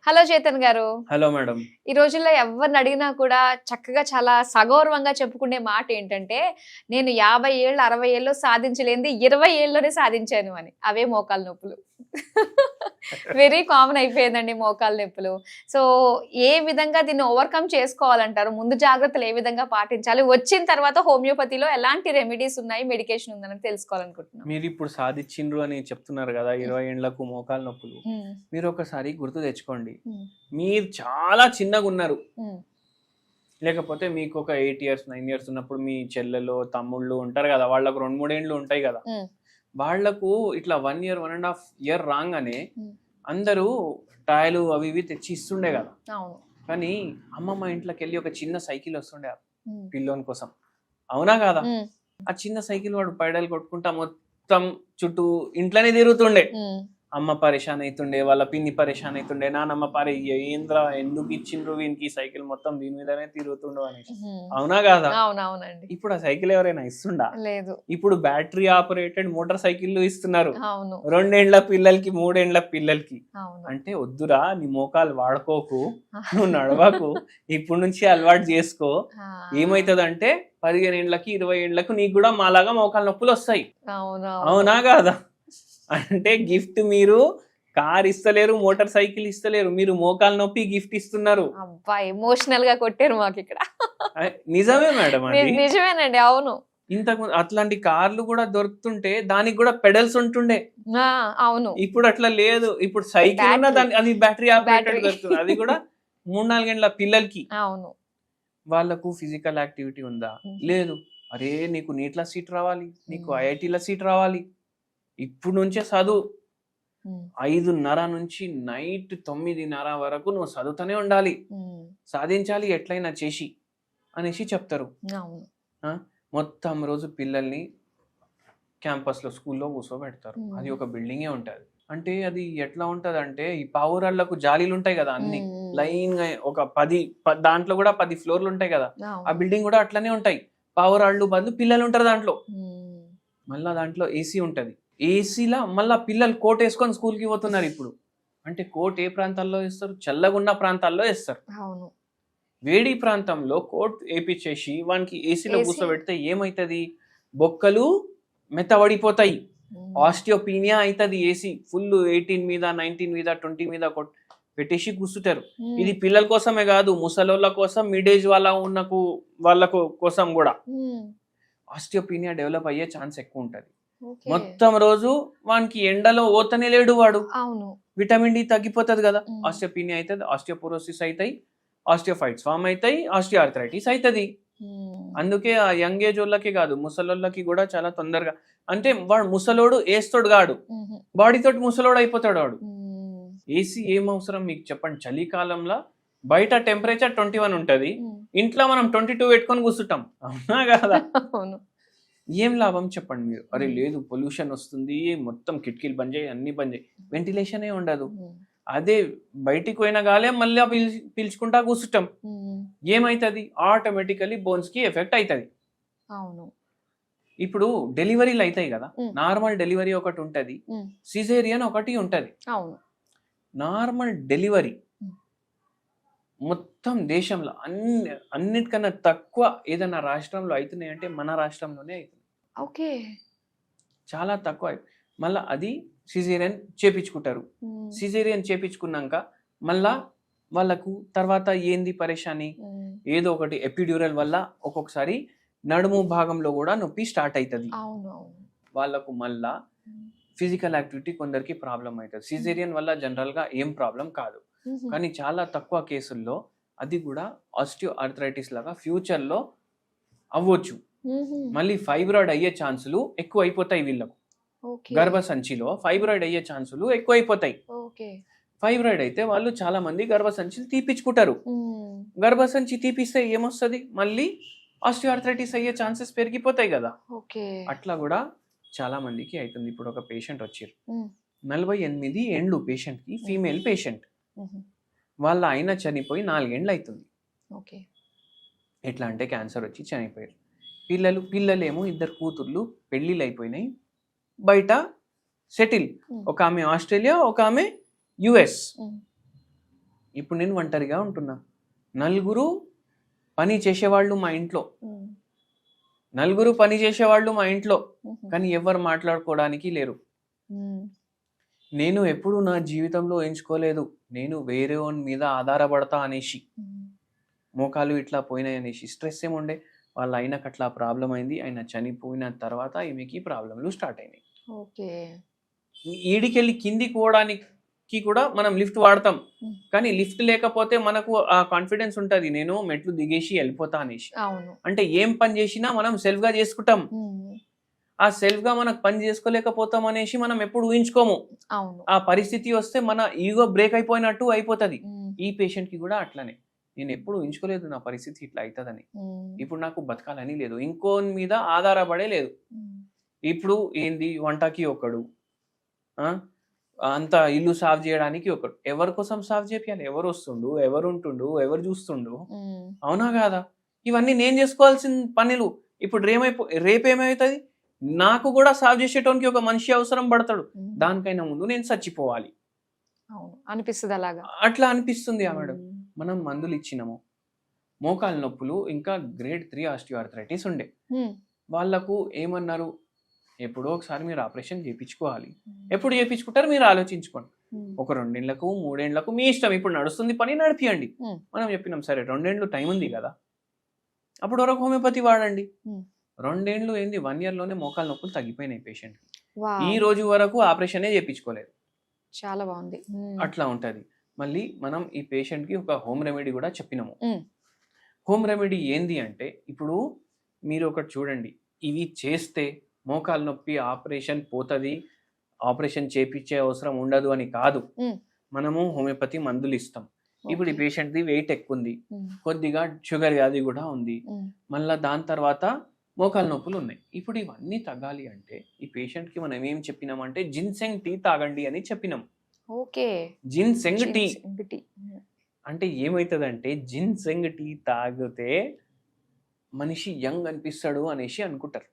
Hello Chetan గారు. Hello madam. ఈ రోజుల్లో ఎవరిని అడిగినా కూడా చక్కగా చాలా సగౌరవంగా చెప్పుకునే మాట ఏంటంటే, నేను 50 ఏళ్ళు, 60 ఏళ్ళు సాధించలేనిది 20 ఏళ్ళలోనే సాధించాను అని. అవే మోకాళ్ళ నొప్పులు. వెరీ కామన్ అయిపోయిందండి మోకాళ్ళ నొప్పులు. సో, ఏ విధంగా దీన్ని ఓవర్‌కమ్ చేసుకోవాలంటారు? ముందు జాగ్రత్తలు ఏ విధంగా పాటించాలి? వచ్చిన తర్వాత హోమియోపతిలో ఎలాంటి రెమెడీస్ ఉన్నాయి, మెడికేషన్ ఉందని తెలుసుకోవాలనుకుంటున్నాం. మీరిప్పుడు సాధించిండ్రు అని చెప్తున్నారు కదా, 20 ఏండ్లకు మోకాలు నొప్పులు. మీరు ఒకసారి గుర్తు తెచ్చుకోండి, మీరు చాలా చిన్నగా ఉన్నారు, లేకపోతే మీకు ఒక 8 ఇయర్స్ 9 ఇయర్స్ ఉన్నప్పుడు మీ చెల్లెలు తమ్ముళ్ళు ఉంటారు కదా, వాళ్ళకు 2-3 ఏండ్లు ఉంటాయి కదా, వాళ్లకు ఇట్లా 1 ఇయర్ 1.5 ఇయర్ రాగానే అందరూ టాయ్లు అవి ఇవి తెచ్చి ఇస్తుండే కదా. కానీ అమ్మమ్మ ఇంట్లోకి వెళ్ళి ఒక చిన్న సైకిల్ వస్తుండే పిల్లోని కోసం, అవునా కాదా? ఆ చిన్న సైకిల్ వాడు పైడలు కొట్టుకుంటా మొత్తం చుట్టూ ఇంట్లోనే తిరుగుతుండే. అమ్మ పరేషాన్ అవుతుండే, వాళ్ళ పిన్ని పరేషాన్ అవుతుండే, నానమ్మ ఏంద్రా ఎందుకు ఇచ్చిండ్రు వీనికి సైకిల్, మొత్తం దీని మీదనే తిరుగుతుండు అనేసి, అవునా కాదా? అవునవునండి. ఇప్పుడు ఆ సైకిల్ ఎవరైనా ఇస్తుండా? లేదు. ఇప్పుడు బ్యాటరీ ఆపరేటెడ్ మోటార్ సైకిల్ ఇస్తున్నారు 2 ఏండ్ల పిల్లలకి 3 ఏండ్ల పిల్లలకి. అంటే వద్దురా, నీ మోకాలు వాడుకోకు, నువ్వు నడవకు, ఇప్పుడు నుంచి అలవాటు చేసుకో. ఏమైతుందంటే 15 ఏండ్లకి 20 ఏండ్లకు నీకు కూడా మాలాగా మోకాలు నొప్పులు వస్తాయి, అవునా కాదా? అంటే గిఫ్ట్ మీరు కార్ ఇస్తలేరు, మోటార్ సైకిల్ ఇస్తలేరు, మీరు మోకాలు నొప్పి గిఫ్ట్ ఇస్తున్నారు. అబ్బా, ఎమోషనల్ గా కొట్టారు మాకు ఇక్కడ. నిజమే మేడం, అది నిజమేనండి. అవును, ఇంతకు అట్లాంటి కార్లు కూడా దొరుకుతుంటే దానికి కూడా పెడల్స్ ఉంటుండే. అవును, ఇప్పుడు అట్లా లేదు. ఇప్పుడు సైకిల్ ఉన్న దాని అది బ్యాటరీ ఆపరేటెడ్ దొరుకుతుంది, అది కూడా 3-4 గంటల పిల్లలకి. అవును, వాళ్ళకు ఫిజికల్ యాక్టివిటీ ఉందా? లేదు. అరే నీకు నీట్ల సీట్ రావాలి, నీకు ఐఐటీల సీట్ రావాలి, ఇప్పుడు నుంచే చదువు, 5:30 నుంచి నైట్ 9:30 వరకు నువ్వు చదువుతూనే ఉండాలి, సాధించాలి ఎట్లయినా చేసి అనేసి చెప్తారు. మొత్తం రోజు పిల్లల్ని క్యాంపస్లో స్కూల్లో కూర్చోబెడతారు. అది ఒక బిల్డింగే ఉంటుంది. అంటే అది ఎట్లా ఉంటుంది అంటే, ఈ పావురాళ్లకు జాలీలు ఉంటాయి కదా, అన్ని లైన్ గా ఒక 10 దాంట్లో కూడా 10 ఫ్లోర్లు ఉంటాయి కదా, ఆ బిల్డింగ్ కూడా అట్లనే ఉంటాయి. పావురాళ్ళు బంధు పిల్లలు ఉంటారు దాంట్లో. మళ్ళా దాంట్లో ఏసీ ఉంటది, ఏసీలా మళ్ళా పిల్లలు కోట్ వేసుకొని స్కూల్కి పోతున్నారు ఇప్పుడు. అంటే కోట్ ఏ ప్రాంతాల్లో వేస్తారు? చల్లగున్న ప్రాంతాల్లో వేస్తారు. వేడి ప్రాంతంలో కోట్ వేపించేసి వానికి ఏసీలో కూర్చోబెడితే ఏమైతుంది? బొక్కలు మెత్తబడిపోతాయి, ఆస్టియోపీనియా అవుతుంది. ఏసీ ఫుల్ 18 మీద 19 మీద 20 మీద పెట్టేసి కూర్చుంటారు. ఇది పిల్లల కోసమే కాదు, ముసలోళ్ళ కోసం, మిడ్ ఏజ్ వాళ్ళకు కోసం కూడా ఆస్టియోపీనియా డెవలప్ అయ్యే ఛాన్స్ ఎక్కువ ఉంటుంది. మొత్తం రోజు వానికి ఎండలో ఓతనే లేడు వాడు, విటమిన్ డి తగ్గిపోతుంది కదా, ఆస్టియోపీనియా అవుతుంది, ఆస్టియోపోరోసిస్ అవుతాయి, ఆస్టియోఫైట్స్ ఫామ్ అవుతాయి, ఆస్టియోఆర్థరైటిస్ అవుతుంది. అందుకే ఆ యంగ్ ఏజ్ వాళ్ళకి కాదు, ముసలోళ్ళకి కూడా చాలా తొందరగా. అంటే వాడు ముసలోడు ఏస్తోడు కాడు, బాడీతోటి ముసలోడు అయిపోతాడు వాడు. ఏసీ ఏం అవసరం మీకు చెప్పండి? చలికాలంలో బయట టెంపరేచర్ 21 ఉంటుంది, ఇంట్లో మనం 22 పెట్టుకొని కూర్చుంటాం, అవునా కదా? ఏం లాభం చెప్పండి మీరు? అరే లేదు పొల్యూషన్ వస్తుంది, మొత్తం కిటికీలు బంద్ చేయి, అన్ని బంద్ చేయి, వెంటిలేషనే ఉండదు. అదే బయటికి పోయిన గాలే మళ్ళీ పీల్చుకుంటా కూర్చుంటాం, ఏమైతుంది? ఆటోమేటికలీ బోన్స్ కి ఎఫెక్ట్ అవుతుంది. ఇప్పుడు డెలివరీలు అవుతాయి కదా, నార్మల్ డెలివరీ ఒకటి ఉంటది, సిజేరియన్ ఒకటి ఉంటది. నార్మల్ డెలివరీ మొత్తం దేశంలో అన్నిటికన్నా తక్కువ ఏదైనా రాష్ట్రంలో అవుతున్నాయి అంటే మన రాష్ట్రంలోనే అవుతుంది. చాలా తక్కువ. మళ్ళీ అది సిజేరియన్ చేపించుకుంటారు. సిజేరియన్ చేపించుకున్నాక మళ్ళా వాళ్ళకు తర్వాత ఏంది పరేషాని, ఏదో ఒకటి ఎపిడ్యూరల్ వల్ల ఒక్కొక్కసారి నడుము భాగంలో కూడా నొప్పి స్టార్ట్ అవుతుంది. వాళ్ళకు మళ్ళా ఫిజికల్ యాక్టివిటీ కొందరికి ప్రాబ్లం అవుతుంది. సిజేరియన్ వల్ల జనరల్గా ఏం ప్రాబ్లం కాదు, కానీ చాలా తక్కువ కేసుల్లో అది కూడా ఆస్టియో ఆర్థరైటిస్ లాగా ఫ్యూచర్లో అవ్వచ్చు. మళ్ళీ ఫైబ్రాయిడ్ అయ్యే ఛాన్సులు ఎక్కువ అయిపోతాయి వీళ్ళకు. గర్భసంచిలో ఫైబ్రాయిడ్ అయ్యే ఛాన్సులు ఎక్కువ అయిపోతాయి. ఫైబ్రాయిడ్ అయితే వాళ్ళు చాలా మంది గర్భసంచిని తీపించుకుంటారు. గర్భసంచి తీపిస్తే ఏమొస్తుంది? మళ్ళీ ఆస్టియో ఆర్థరైటిస్ అయ్యే ఛాన్సెస్ పెరిగిపోతాయి కదా. అట్లా కూడా చాలా మందికి అవుతుంది. ఇప్పుడు ఒక పేషెంట్ వచ్చారు, 48 ఏండ్లు పేషెంట్ కి, ఫీమేల్ పేషెంట్. వాళ్ళ ఆయన చనిపోయి 4 ఏండ్లు అవుతుంది. ఎట్లా అంటే క్యాన్సర్ వచ్చి చనిపోయారు. పిల్లలేమో 2 కూతుర్లు పెళ్ళిళ్ళు అయిపోయినాయి, బయట సెటిల్. ఒక ఆమె ఆస్ట్రేలియా, ఒక ఆమె యుఎస్. ఇప్పుడు నేను ఒంటరిగా ఉంటున్నా, నలుగురు పని చేసేవాళ్ళు మా ఇంట్లో, నలుగురు పని చేసేవాళ్ళు మా ఇంట్లో, కానీ ఎవరు మాట్లాడుకోవడానికి లేరు. నేను ఎప్పుడు నా జీవితంలో ఎంచుకోలేదు నేను వేరే వాని మీద ఆధారపడతా అనేసి, మోకాలు ఇట్లా పోయినాయి అనేసి. స్ట్రెస్ ఏముండే, వాళ్ళ ఆయనకు అట్లా ప్రాబ్లం అయింది, ఆయన చనిపోయిన తర్వాత ఈమెకి ప్రాబ్లంలు స్టార్ట్ అయినాయి. ఓకే. ఈడికెళ్ళి కిందికి పోవడానికి కూడా మనం లిఫ్ట్ వాడతాం, కానీ లిఫ్ట్ లేకపోతే మనకు ఆ కాన్ఫిడెన్స్ ఉంటది, నేను మెట్లు దిగేసి వెళ్ళిపోతా అనేసి. అవును. అంటే ఏం పని చేసినా మనం సెల్ఫ్ గా చేసుకుంటాం, ఆ సెల్ఫ్ గా మనకు పని చేసుకోలేకపోతాం అనేసి మనం ఎప్పుడు ఊహించుకోము. అవును. ఆ పరిస్థితి వస్తే మన ఈగో బ్రేక్ అయిపోయినట్టు అయిపోతుంది. ఈ పేషెంట్ కి కూడా అట్లనే, నేను ఎప్పుడు ఊహించుకోలేదు నా పరిస్థితి ఇట్లా అవుతుందని. ఇప్పుడు నాకు బతకాలని లేదు, ఇంకోని మీద ఆధారపడే లేదు. ఇప్పుడు ఏంది, వంటకి ఒకడు, అంత ఇల్లు సాఫ్ చేయడానికి ఒకడు, ఎవరి కోసం సాఫ్ చేయాలి, ఎవరు వస్తుండు, ఎవరు ఉంటుండు, ఎవరు చూస్తుండు, అవునా కాదా? ఇవన్నీ నేను చేసుకోవాల్సిన పనులు. ఇప్పుడు రేపేమవుతుంది, నాకు కూడా సాఫ్ చేసేటోనికి ఒక మనిషి అవసరం పడతాడు, దానికైనా ముందు నేను చచ్చిపోవాలి అనిపిస్తుంది. అలాగా అట్లా అనిపిస్తుంది. మేడం, మనం మందులు ఇచ్చినాము, మోకాలు నొప్పులు ఇంకా గ్రేడ్ 3 ఆస్టియోఆర్థరైటిస్ ఉండే వాళ్ళకు ఏమన్నారు, ఎప్పుడో ఒకసారి మీరు ఆపరేషన్ చేయించుకోవాలి. ఎప్పుడు చేయించుకుంటారు మీరు ఆలోచించుకోండి, ఒక 2 ఏళ్లకు 3 ఏళ్లకు మీ ఇష్టం, ఇప్పుడు నడుస్తుంది పని నడిపియండి. మనం చెప్పినాం సరే 2 ఏళ్ళు టైం ఉంది కదా, అప్పుడు వరకు హోమియోపతి వాడండి. 2 ఏళ్ళు ఏంది, 1 year లోనే మోకాలు నొప్పులు తగ్గిపోయినాయి పేషెంట్. ఈ రోజు వరకు ఆపరేషనే చేయించుకోలేదు. చాలా బాగుంది. అట్లా ఉంటది. మళ్ళీ మనం ఈ పేషెంట్ కి ఒక హోమ్ రెమెడీ కూడా చెప్పినాము. హోమ్ రెమెడీ ఏంది అంటే, ఇప్పుడు మీరు ఒకటి చూడండి, ఇవి చేస్తే మోకాలు నొప్పి ఆపరేషన్ పోతుంది, ఆపరేషన్ చేపించే అవసరం ఉండదు అని కాదు. మనము హోమియోపతి మందులు ఇస్తాం. ఇప్పుడు ఈ పేషెంట్ ది వెయిట్ ఎక్కువ ఉంది, కొద్దిగా షుగర్ వ్యాధి కూడా ఉంది, మళ్ళీ దాని తర్వాత మోకాలు నొప్పులు ఉన్నాయి. ఇప్పుడు ఇవన్నీ తగ్గాలి అంటే ఈ పేషెంట్ కి మనం ఏం చెప్పినామంటే జిన్సెంగ్ టీ తాగండి అని చెప్పినాం. ఓకే. జిన్సెంగ్ టీ అంటే ఏమవుతుందంటే, జిన్సెంగ్ టీ తాగితే మనిషి యంగ్ అనిపిస్తాడు అనేసి అనుకుంటారు.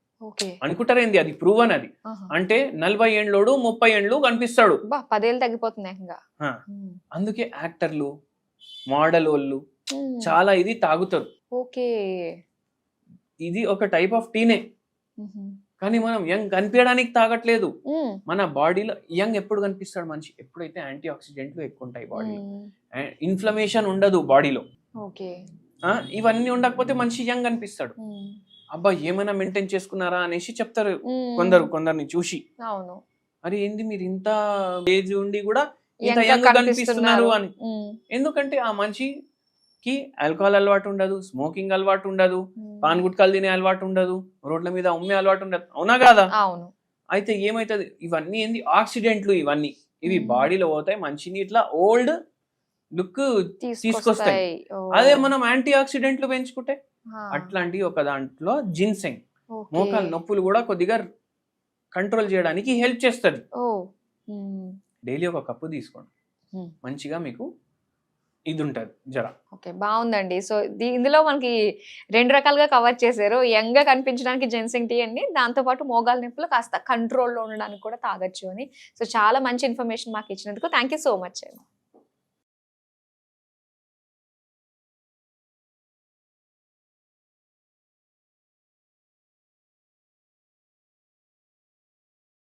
ఏంది, అది ప్రూవ్ అని. అది అంటే 40 ఏండ్లోడు 30 ఏండ్లు కనిపిస్తాడు, 10 ఏళ్ళు తగ్గిపోతుంది. అందుకే యాక్టర్లు, మోడల్ వాళ్ళు చాలా ఇది తాగుతారు. ఓకే. ఇది ఒక టైప్ ఆఫ్ టీనే, కానీ మనం యంగ్ కనిపించడానికి తాగట్లేదు. మన బాడీలో యంగ్ ఎప్పుడు కనిపిస్తాడు మనిషి, ఎప్పుడైతే యాంటీ ఆక్సిడెంట్లు ఎక్కువ ఉంటాయి బాడీలో, ఇన్ఫ్లమేషన్ ఉండదు బాడీలో, ఇవన్నీ ఉండకపోతే మనిషి యంగ్ కనిపిస్తాడు. అబ్బా ఏమైనా మెయింటైన్ చేసుకున్నారా అనేసి చెప్తారు కొందరిని చూసి. అరే ఏంది మీరు ఇంత ఏజ్ ఉండి కూడా ఇంత యంగ్ కనిపిస్తున్నారు అని. ఎందుకంటే ఆ మనిషికి ఆల్కహాల్ అలవాటు ఉండదు, స్మోకింగ్ అలవాటు ఉండదు, పాన్ గుట్కాలు తినే అలవాటు ఉండదు, రోడ్ల మీద ఉమ్మే అలవాటు ఉండదు, అవునా కాదా? అయితే ఏమైతుంది, ఇవన్నీ ఏంది ఆక్సిడెంట్లు, ఇవి బాడీలో పోతాయి, మనిషిని ఇట్లా ఓల్డ్ లుక్ తీసుకొస్తాయి. అదే మనం యాంటీ ఆక్సిడెంట్లు పెంచుకుంటే అట్లాంటి ఒక దాంట్లో జిన్సెంగ్ మోకాలు నొప్పులు కూడా కొద్దిగా కంట్రోల్ చేయడానికి హెల్ప్ చేస్తుంది. డైలీ ఒక కప్పు తీసుకోండి, మంచిగా మీకు ఇది ఉంటుంది జర. ఓకే, బాగుందండి. సో ఇందులో మనకి 2 రకాలుగా కవర్ చేశారు. యంగ్ గా కనిపించడానికి జిన్సెంగ్ టీ అండి, దాంతో పాటు మోకాలు నొప్పులు కాస్త కంట్రోల్లో ఉండడానికి కూడా తాగొచ్చు అని. సో చాలా మంచి ఇన్ఫర్మేషన్ మాకు ఇచ్చినందుకు థ్యాంక్ యూ సో మచ్ అండి.